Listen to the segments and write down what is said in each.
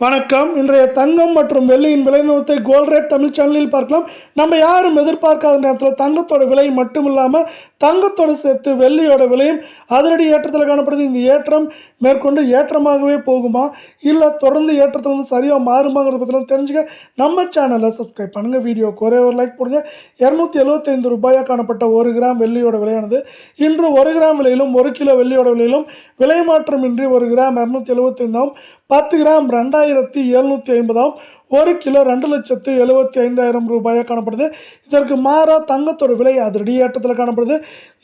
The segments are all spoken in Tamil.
வணக்கம். இன்றைய தங்கம் மற்றும் வெள்ளியின் விலை நிலவரத்தை கோல்ட் ரேட் தமிழ் சேனலில் பார்க்கலாம். நம்ம யாரும் எதிர்பார்க்காத நேரத்தில் தங்கத்தோட விலை மட்டும் இல்லாமல் தங்கத்தோடு சேர்த்து வெள்ளியோட விலையும் அதிரடி ஏற்றத்தில் காணப்படுது. இந்த ஏற்றம் மேற்கொண்டு ஏற்றமாகவே போகுமா இல்லை தொடர்ந்து ஏற்றத்தில் வந்து சரியாக மாறுமாங்கிறத பற்றிலாம் தெரிஞ்சுக்க நம்ம சேனலை சப்ஸ்கிரைப் பண்ணுங்கள். வீடியோக்கு ஒரே ஒரு லைக் போடுங்க. 275 ரூபாயாக காணப்பட்ட 1 கிராம் வெள்ளியோட விலையானது இன்று 1 கிராம் விலையிலும் 1 கிலோ வெள்ளியோட விலையிலும் விலை மாற்றமின்றி 1 கிராம் 275 10 கிராம் 2750 1 கிலோ 2,75,000 ரூபாயாக காணப்படுது. இதற்கு மாறாக தங்கத்தோட விலை அதிரடி ஏற்றத்தில் காணப்படுது.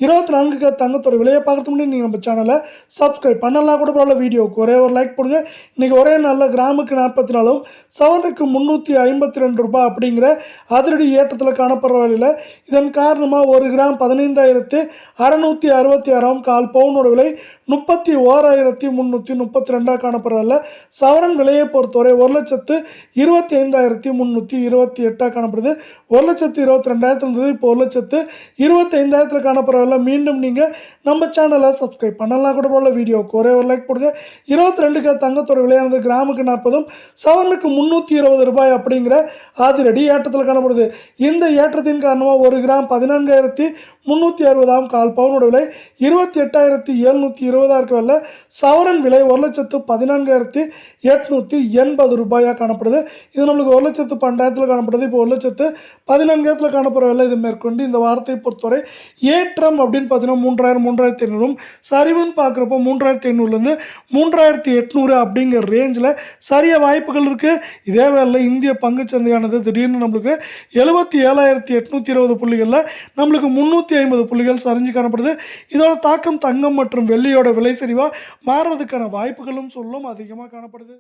24 தங்கத்தோட விலையை பார்க்கறதுக்கு முன்னாடி நீங்கள் நம்ம சேனலை சப்ஸ்கிரைப் பண்ணலாம் கூட பரவாயில்ல. வீடியோவுக்கு ஒரே ஒரு லைக் போடுங்க. இன்றைக்கி ஒரே நாளில் கிராமுக்கு 44 சவரனுக்கு 352 ரூபாய் அப்படிங்கிற அதிரடி ஏற்றத்தில் காணப்படுற வேலையில் இதன் காரணமாக 1 கிராம் 15,666 கால் பவுனோட விலை 31,332 காணப்படுறதில்ல. சவரன் விலையை பொறுத்தவரை 1,25,328 காணப்படுது. 1,22,000 இருந்தது, இப்போ 1,25,000 காணப்படுறதில்ல. மீண்டும் நீங்கள் நம்ம சேனலை சப்ஸ்கிரைப் பண்ணலாம் கூட போல. வீடியோவுக்கு ஒரே ஒரு லைக் போடுங்க. 22 தங்கத்தோட விலையானது கிராமுக்கு 40 சவரனுக்கு 320 ரூபாய் அப்படிங்கிற அதிரடி ஏற்றத்தில் காணப்படுது. இந்த ஏற்றத்தின் காரணமாக 1 கிராம் 14,360 கால் பவுனோட விலை 28,720 இருக்கவில்லை. சவரன் விலை 1,14,880 ரூபாயாக காணப்படுது. இது நம்மளுக்கு 1,12,000 காணப்படுது. இப்போ 1,14,000 காணப்படுறதில்லை. இது மேற்கொண்டு இந்த வாரத்தை பொறுத்தவரை ஏற்றம் அப்படின்னு பார்த்தீங்கன்னா 3,000 3,500 சரிவுன்னு பார்க்குறப்போ 3,500 3,800 அப்படிங்கிற ரேஞ்சில் சரிய வாய்ப்புகள் இருக்குது. இதே வேளையில் இந்திய பங்குச்சந்தையானது திடீர்னு நம்மளுக்கு 77,820 புள்ளிகளில் நம்மளுக்கு 350 புள்ளிகள் சரிஞ்சு காணப்படுது. இதோட தாக்கம் தங்கம் மற்றும் வெள்ளியோட விலை சரிவாக மாறுறதுக்கான வாய்ப்புகளும் சொல்லும் அதிகமாக காணப்படுது.